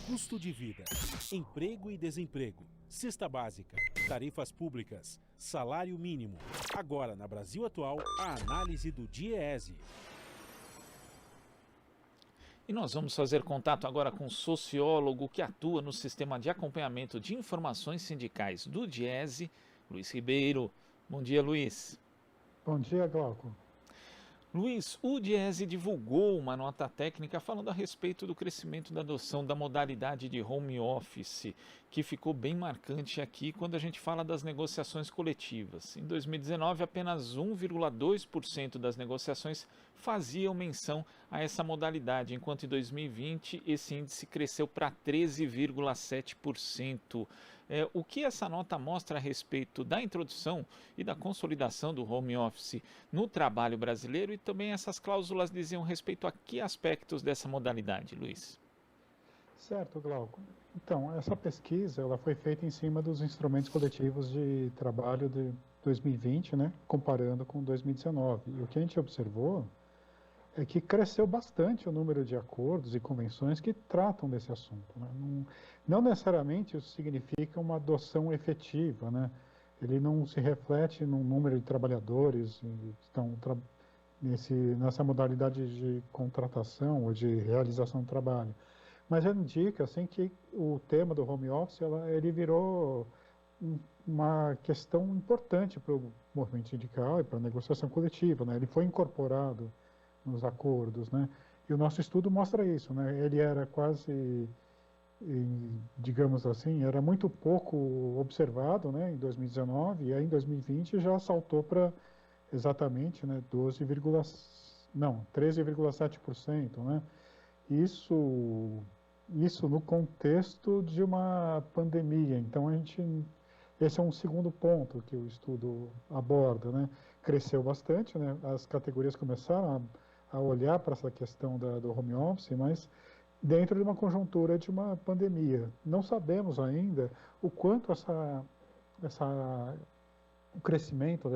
custo de vida, emprego e desemprego, cesta básica, tarifas públicas, salário mínimo. Agora, na Brasil Atual, a análise do DIEESE. E nós vamos fazer contato agora com um sociólogo que atua no sistema de acompanhamento de informações sindicais do DIEESE, Luiz Ribeiro. Bom dia, Luiz. Bom dia, Glauco. Luiz, o DIEESE divulgou uma nota técnica falando a respeito do crescimento da adoção da modalidade de home office, que ficou bem marcante aqui quando a gente fala das negociações coletivas. Em 2019, apenas 1,2% das negociações faziam menção a essa modalidade, enquanto em 2020 esse índice cresceu para 13,7%. O que essa nota mostra a respeito da introdução e da consolidação do home office no trabalho brasileiro e também essas cláusulas diziam respeito a que aspectos dessa modalidade, Luiz? Certo, Glauco. Então, essa pesquisa ela foi feita em cima dos instrumentos coletivos de trabalho de 2020, né, comparando com 2019. E o que a gente observou é que cresceu bastante o número de acordos e convenções que tratam desse assunto, né? Não necessariamente isso significa uma adoção efetiva, né? Ele não se reflete no número de trabalhadores que estão nessa modalidade de contratação ou de realização do trabalho. Mas ele indica assim, que o tema do home office ele virou uma questão importante para o movimento sindical e para a negociação coletiva, né? Ele foi incorporado nos acordos, né? E o nosso estudo mostra isso, né? Ele era quase, digamos assim, era muito pouco observado, né? Em 2019 e aí em 2020 já saltou para exatamente, né? 13,7%, né? Isso no contexto de uma pandemia. Então esse é um segundo ponto que o estudo aborda, né? Cresceu bastante, né? As categorias começaram a olhar para essa questão do home office, mas dentro de uma conjuntura de uma pandemia. Não sabemos ainda o quanto o crescimento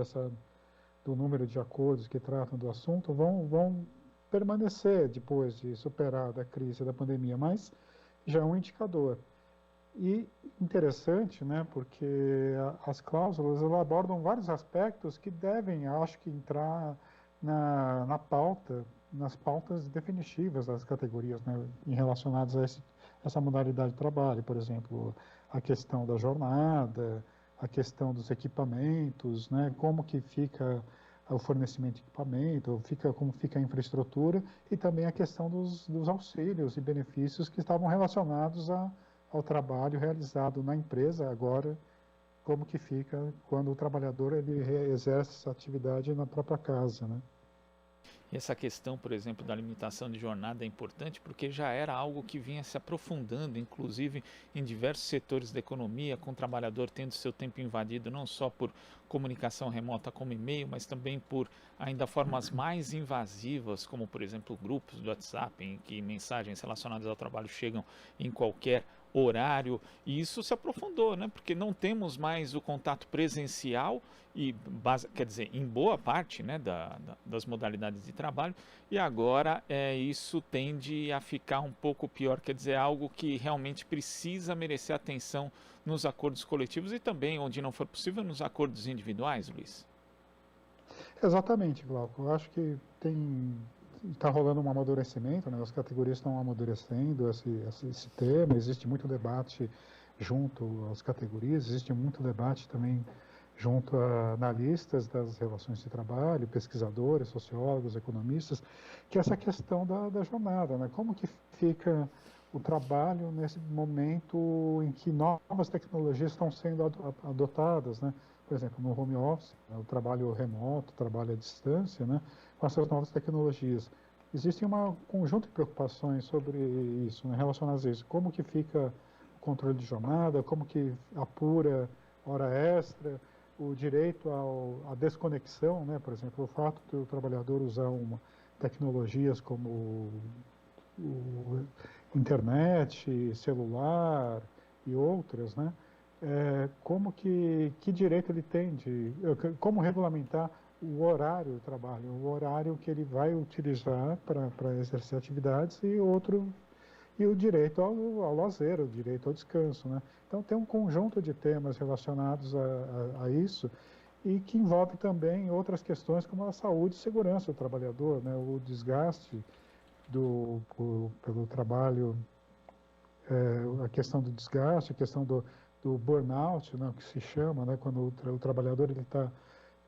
do número de acordos que tratam do assunto vão permanecer depois de superada a crise da pandemia, mas já é um indicador. E interessante, né, porque as cláusulas abordam vários aspectos que devem, acho que, entrar na pauta, nas pautas definitivas das categorias, né, relacionadas a essa modalidade de trabalho. Por exemplo, a questão da jornada, a questão dos equipamentos, né, como que fica o fornecimento de equipamento, como fica a infraestrutura, e também a questão dos auxílios e benefícios que estavam relacionados ao trabalho realizado na empresa, agora como que fica quando o trabalhador ele exerce essa atividade na própria casa, né? E essa questão, por exemplo, da limitação de jornada é importante porque já era algo que vinha se aprofundando, inclusive em diversos setores da economia, com o trabalhador tendo seu tempo invadido não só por comunicação remota como e-mail, mas também por ainda formas mais invasivas, como por exemplo grupos do WhatsApp, em que mensagens relacionadas ao trabalho chegam em qualquer horário, e isso se aprofundou, né? Porque não temos mais o contato presencial e quer dizer, em boa parte, né, das modalidades de trabalho, e agora isso tende a ficar um pouco pior, quer dizer, algo que realmente precisa merecer atenção nos acordos coletivos e também, onde não for possível, nos acordos individuais, Luiz. Exatamente, Glauco. Eu acho que está rolando um amadurecimento, né? As categorias estão amadurecendo esse tema, existe muito debate junto às categorias, existe muito debate também junto a analistas das relações de trabalho, pesquisadores, sociólogos, economistas, que é essa questão da jornada, né? Como que fica o trabalho nesse momento em que novas tecnologias estão sendo adotadas, né? Por exemplo, no home office, né? O trabalho remoto, o trabalho à distância, né? Com essas novas tecnologias. Existe um conjunto de preocupações sobre isso, né? Relacionadas a isso. Como que fica o controle de jornada, como que apura hora extra, o direito à desconexão, né? Por exemplo, o fato do trabalhador usar tecnologias como internet, celular e outras, né? Como que direito ele tem como regulamentar o horário do trabalho, o horário que ele vai utilizar para exercer atividades e o direito ao lazer, o direito ao descanso, né? Então tem um conjunto de temas relacionados a isso e que envolve também outras questões como a saúde e segurança do trabalhador, né? O desgaste pelo trabalho, a questão do desgaste, a questão do burnout, né, que se chama, né, quando o trabalhador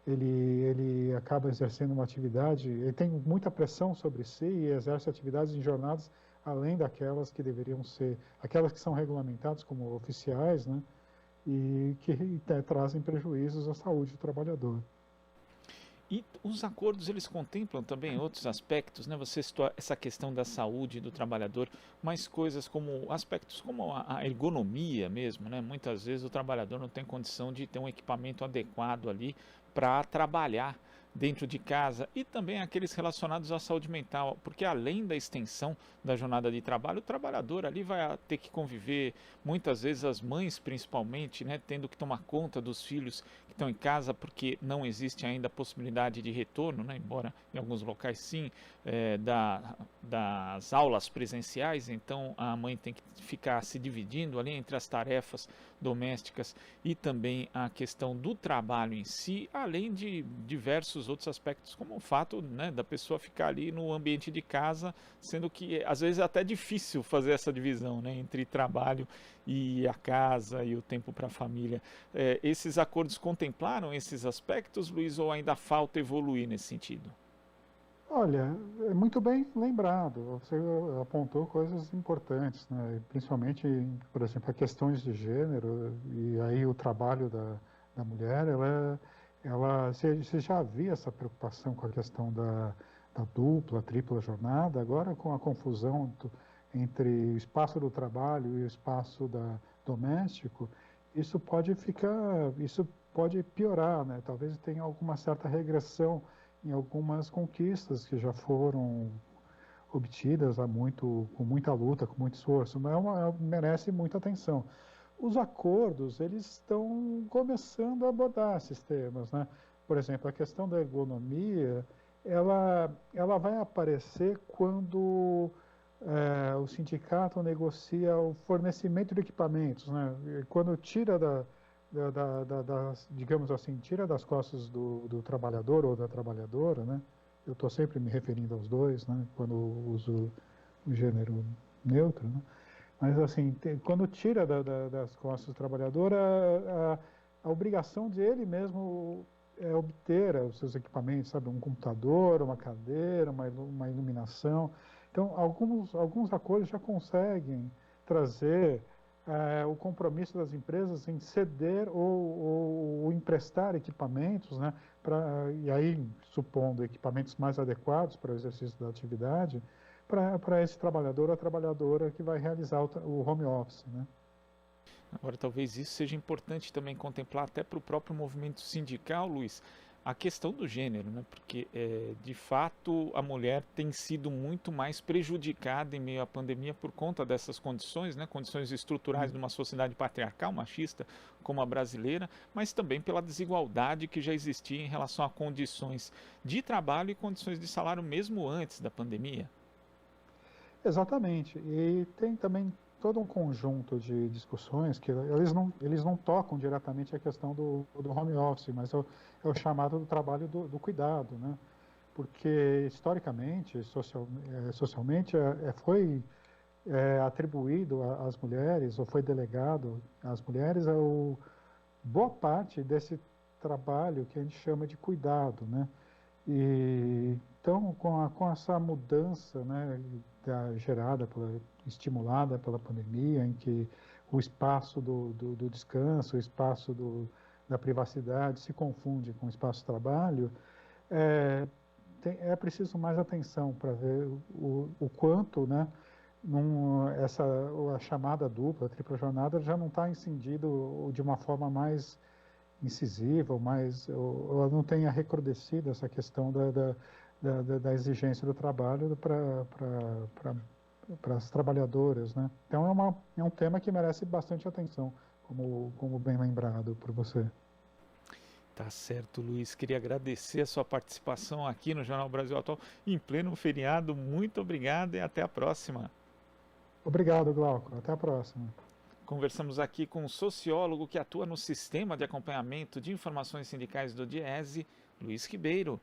ele acaba exercendo uma atividade, ele tem muita pressão sobre si e exerce atividades em jornadas além daquelas que deveriam ser, aquelas que são regulamentadas como oficiais, né, e que trazem prejuízos à saúde do trabalhador. E os acordos, eles contemplam também outros aspectos, né? Você citou essa questão da saúde do trabalhador, mas coisas como aspectos como a ergonomia mesmo, né? Muitas vezes o trabalhador não tem condição de ter um equipamento adequado ali para trabalhar dentro de casa e também aqueles relacionados à saúde mental, porque além da extensão da jornada de trabalho, o trabalhador ali vai ter que conviver, muitas vezes as mães principalmente, né, tendo que tomar conta dos filhos que estão em casa, porque não existe ainda a possibilidade de retorno, né, embora em alguns locais sim, das aulas presenciais, então a mãe tem que ficar se dividindo ali entre as tarefas domésticas e também a questão do trabalho em si, além de diversos outros aspectos, como o fato, né, da pessoa ficar ali no ambiente de casa, sendo que às vezes é até difícil fazer essa divisão, né, entre trabalho e a casa e o tempo para a família. Esses acordos contemplaram esses aspectos, Luiz, ou ainda falta evoluir nesse sentido? Olha, é muito bem lembrado, você apontou coisas importantes, né? Principalmente, por exemplo, a questões de gênero, e aí o trabalho da mulher, você já havia essa preocupação com a questão da dupla, tripla jornada, agora com a confusão entre o espaço do trabalho e o espaço doméstico, isso pode piorar, né? Talvez tenha alguma certa regressão em algumas conquistas que já foram obtidas com muita luta, com muito esforço, mas merece muita atenção. Os acordos, eles estão começando a abordar esses temas, né? Por exemplo, a questão da ergonomia, ela vai aparecer quando o sindicato negocia o fornecimento de equipamentos, né? E quando tira digamos assim, tira das costas do trabalhador ou da trabalhadora, né? Eu estou sempre me referindo aos dois, né? Quando uso o gênero neutro, né? Mas assim, quando tira das costas do trabalhador, a obrigação de ele mesmo é obter os seus equipamentos, sabe? Um computador, uma cadeira, uma iluminação. Então, alguns acordos já conseguem trazer o compromisso das empresas em ceder ou emprestar equipamentos, né, e aí, supondo equipamentos mais adequados para o exercício da atividade, para esse trabalhador ou a trabalhadora que vai realizar o home office, né? Agora, talvez isso seja importante também contemplar até para o próprio movimento sindical, Luiz, a questão do gênero, né? Porque, de fato, a mulher tem sido muito mais prejudicada em meio à pandemia por conta dessas condições, né? Condições estruturais de uma sociedade patriarcal, machista, como a brasileira, mas também pela desigualdade que já existia em relação a condições de trabalho e condições de salário mesmo antes da pandemia. Exatamente. E tem também todo um conjunto de discussões que eles não tocam diretamente a questão do home office, mas é o chamado do trabalho do cuidado, né? Porque historicamente, socialmente, foi atribuído às mulheres, ou foi delegado às mulheres, boa parte desse trabalho que a gente chama de cuidado, né? E, então, com essa mudança, né, estimulada pela pandemia, em que o espaço do descanso, o espaço da privacidade se confunde com o espaço de trabalho, é preciso mais atenção para ver o quanto, né, a chamada dupla, a tripla jornada já não está incidido de uma forma mais incisiva, ou não tenha recrudescido essa questão da exigência do trabalho para as trabalhadoras, né? Então é um tema que merece bastante atenção, como bem lembrado por você. Tá certo, Luiz. Queria agradecer a sua participação aqui no Jornal Brasil Atual em pleno feriado. Muito obrigado e até a próxima. Obrigado, Glauco. Até a próxima. Conversamos aqui com um sociólogo que atua no Sistema de Acompanhamento de Informações Sindicais do DIESE, Luiz Ribeiro.